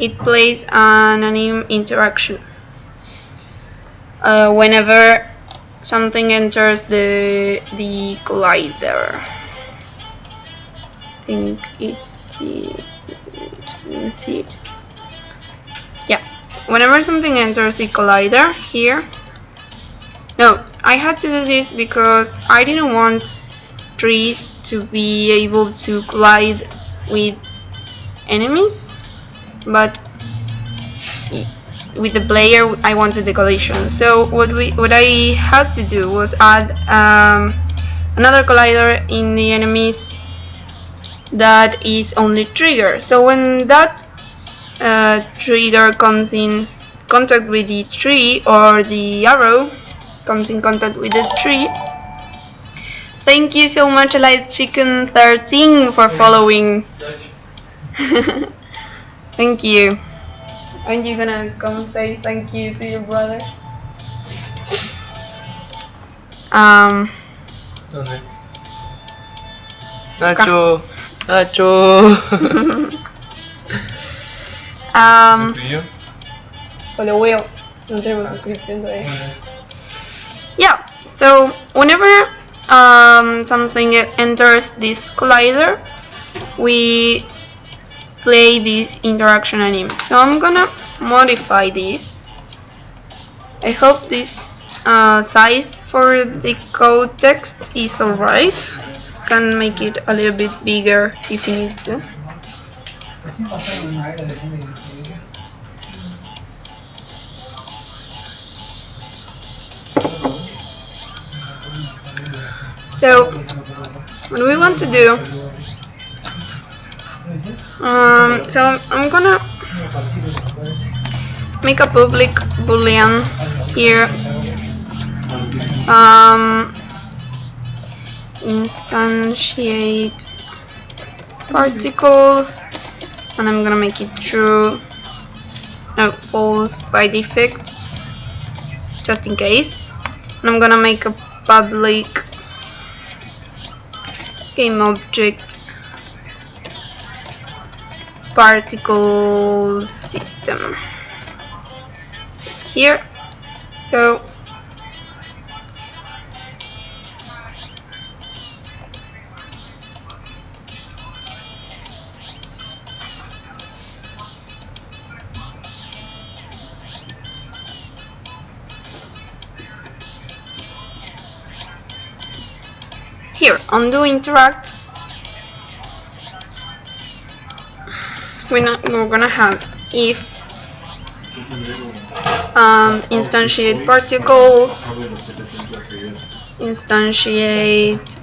it plays an anime interaction. Whenever something enters the collider. I think it's the, let me see. Yeah, whenever something enters the collider here. No, I had to do this because I didn't want trees to be able to collide with enemies, but with the player I wanted the collision. So what I had to do was add another collider in the enemies that is only trigger. So when that trigger comes in contact with the tree, or the arrow comes in contact with the tree. Thank you so much, Alive Chicken 13, for following. Thank you. Aren't you gonna come say thank you to your brother? Nacho, Nacho. Lo veo. No tengo suscripción todavía. Yeah, so whenever something enters this collider, we play this interaction anime. So I'm gonna modify this. I hope this size for the code text is alright. Can make it a little bit bigger if you need to. So what we want to do, so I'm gonna make a public boolean here, instantiate particles, and I'm gonna make it true, no, false by default, just in case. And I'm gonna make a public game object particle system here. So here, undo interact, we're gonna have if instantiate particles, instantiate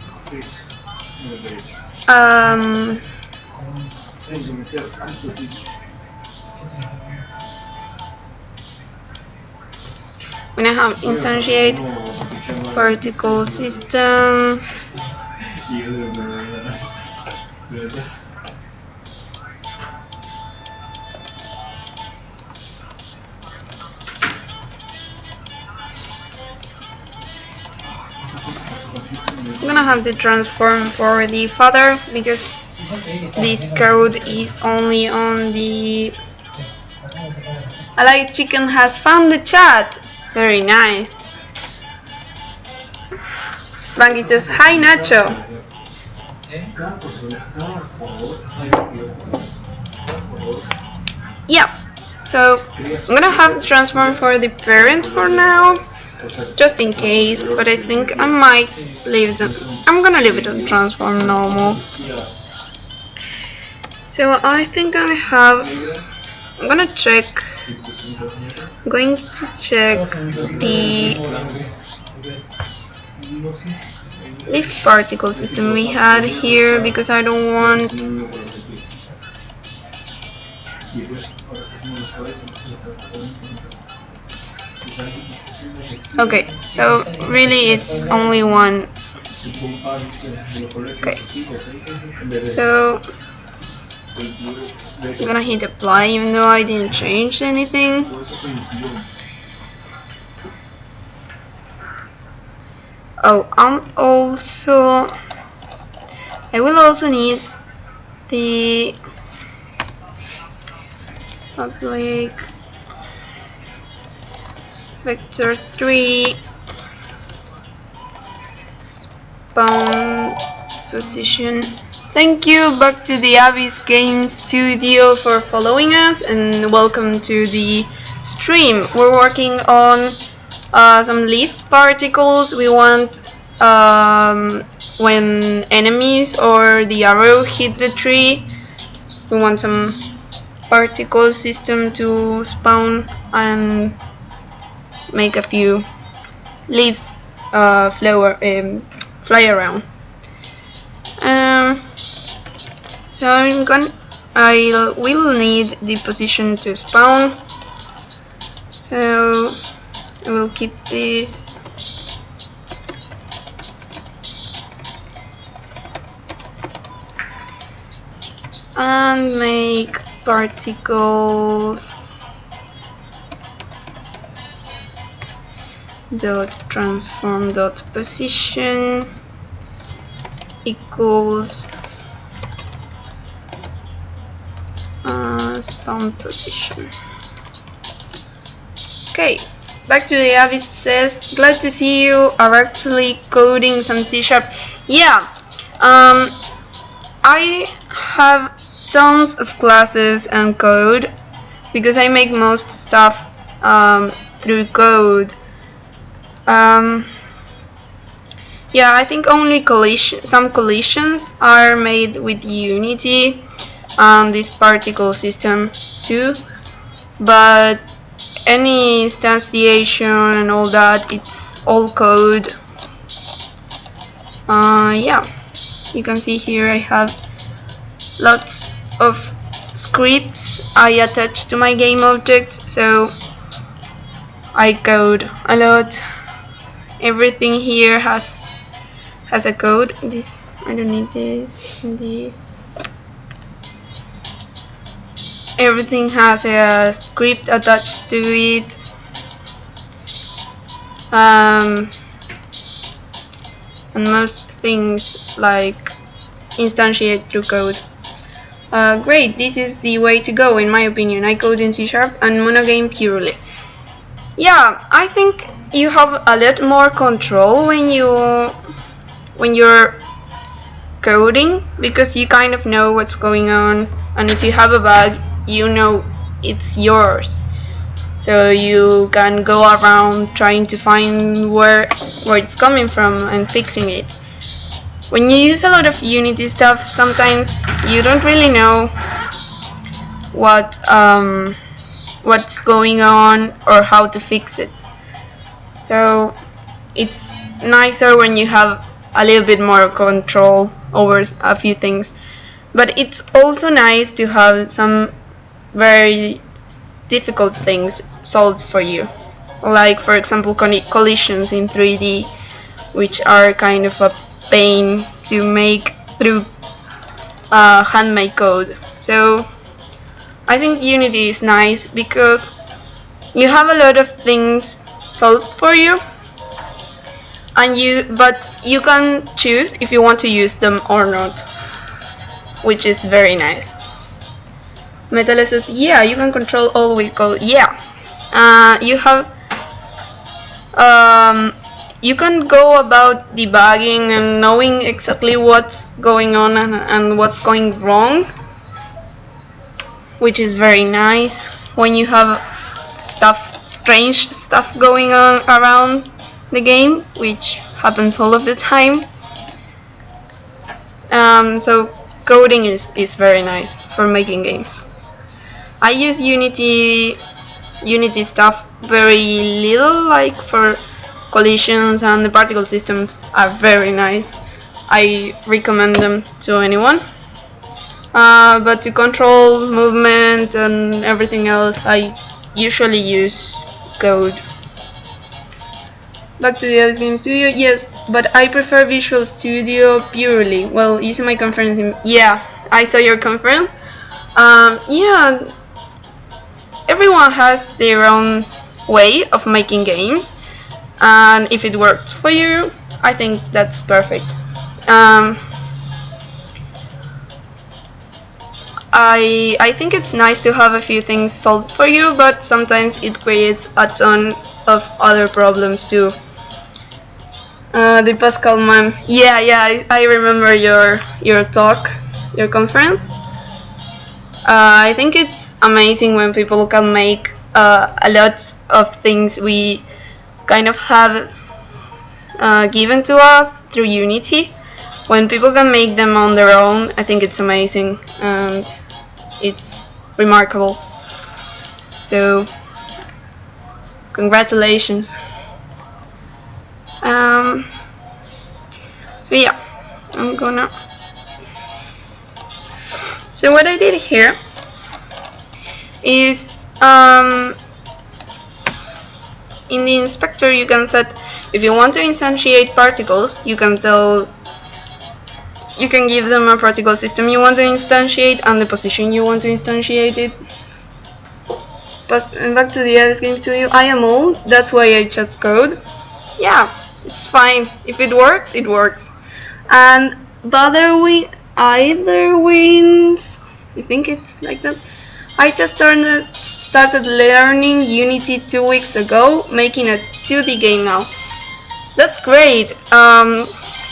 we're gonna have instantiate particle system I'm gonna have the transform for the father because this code is only on the Alive Chicken has found the chat. Very nice. Banky says hi Nacho. Yeah, so I'm gonna have the transform for the parent for now, just in case, but I think I might leave them. I'm gonna leave it on transform normal. So I think I have, I'm gonna check, I'm going to check the leaf particle system we had here because I don't want. Okay, so really it's only one. Okay, so I'm gonna hit apply even though I didn't change anything. Oh, I will also need the public vector 3 spawn position. Thank you back to the Abyss Game Studio for following us, and welcome to the stream. We're working on some leaf particles. We want when enemies or the arrow hit the tree, we want some particle system to spawn and make a few leaves fly around. So I will need the position to spawn. So I will keep this. And make particles dot transform dot position equals spawn position. Okay, back to the Abyss says, glad to see you are actually coding some C#. Yeah, I have tons of classes and code because I make most stuff through code. Yeah, I think only some collisions are made with Unity and this particle system too, but any instantiation and all that, it's all code. Yeah, you can see here I have lots of scripts I attach to my game objects, so I code a lot. Everything here has a code. This I don't need this and this. Everything has a script attached to it. And most things like instantiate through code. Great, this is the way to go in my opinion. I code in C# and monogame purely. Yeah, I think you have a lot more control when you're coding, because you kind of know what's going on, and if you have a bug, you know it's yours. So you can go around trying to find where it's coming from and fixing it. When you use a lot of Unity stuff, sometimes you don't really know what's going on or how to fix it. So it's nicer when you have a little bit more control over a few things. But it's also nice to have some very difficult things solved for you. Like, for example, collisions in 3D, which are kind of a pain to make through handmade code. So I think Unity is nice because you have a lot of things solved for you, but you can choose if you want to use them or not, which is very nice. Metale says, yeah, you can control all with code. Yeah, you have you can go about debugging and knowing exactly what's going on and what's going wrong, which is very nice when you have strange stuff going on around the game, which happens all of the time. So coding is very nice for making games. I use Unity stuff very little, like for collisions, and the particle systems are very nice. I recommend them to anyone. But to control movement and everything else, I usually use code. Back to the Abyss Game Studio, yes, but I prefer Visual Studio purely. Well, using my conference yeah, I saw your conference. Yeah, everyone has their own way of making games, and if it works for you, I think that's perfect. I think it's nice to have a few things solved for you, but sometimes it creates a ton of other problems too. The Pascal meme. Yeah, I remember your talk, your conference. I think it's amazing when people can make a lot of things we kind of have given to us through Unity. When people can make them on their own, I think it's amazing and it's remarkable. So, congratulations. So yeah, I'm gonna. So what I did here is in the inspector you can set, if you want to instantiate particles, you can give them a particle system you want to instantiate and the position you want to instantiate it. But back to the Abyss Game Studio, I am old, that's why I just code. Yeah, it's fine. If it works, it works. And either wins, I think it's like that. I just started learning Unity 2 weeks ago, making a 2D game now. That's great.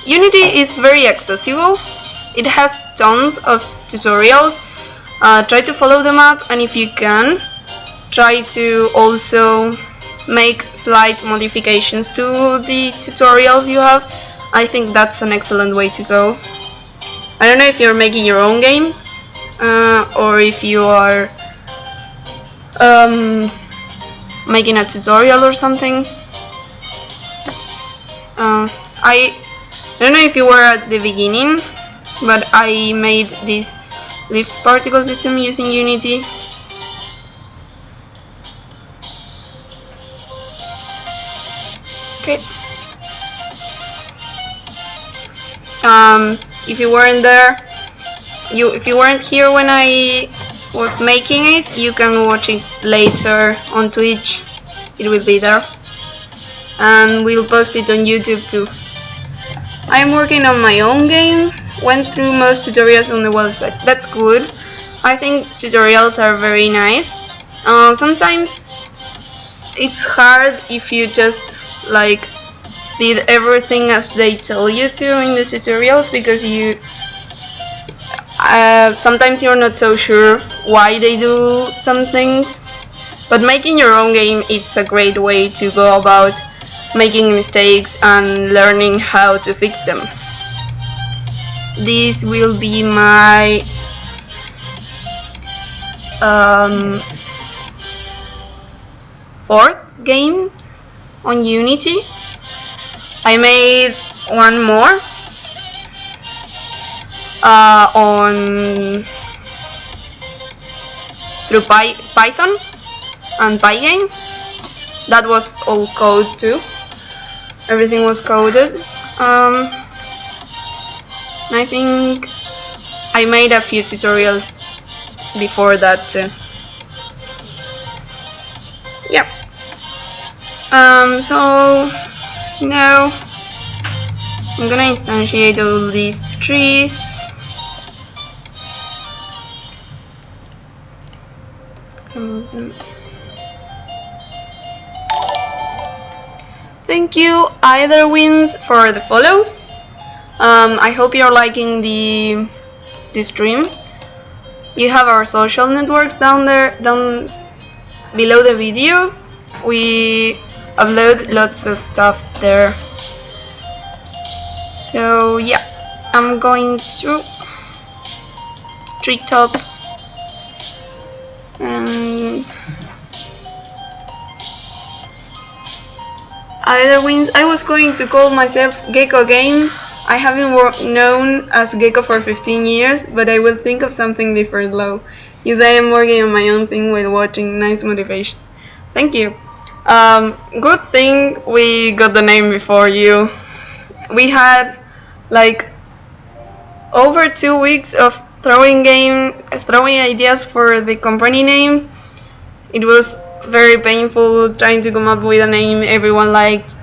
Unity is very accessible. It has tons of tutorials. Try to follow them up, and if you can, try to also make slight modifications to the tutorials you have. I think that's an excellent way to go. I don't know if you're making your own game or if you are making a tutorial or something. I don't know if you were at the beginning, but I made this leaf particle system using Unity. Okay. If you weren't there, if you weren't here when I was making it, you can watch it later on Twitch. It will be there, and we'll post it on YouTube too. I'm working on my own game. Went through most tutorials on the website. That's good. I think tutorials are very nice. Sometimes it's hard if you just like did everything as they tell you to in the tutorials, because sometimes you're not so sure why they do some things. But making your own game, it's a great way to go about making mistakes and learning how to fix them. This will be my fourth game on Unity. I made one more through Python and Pygame. That was all code too. Everything was coded. I think I made a few tutorials before that too. Yeah. So now I'm gonna instantiate all these trees. Thank you, Either Wins, for the follow. I hope you're liking the stream. You have our social networks down below the video. We upload lots of stuff there. So yeah, I'm going to treetop and Either Wins. I was going to call myself Gecko Games. I haven't known as Gecko for 15 years, but I will think of something different though. Yes, I am working on my own thing while watching. Nice motivation. Thank you. Good thing we got the name before you. We had like over 2 weeks of throwing ideas for the company name. It was very painful trying to come up with a name everyone liked.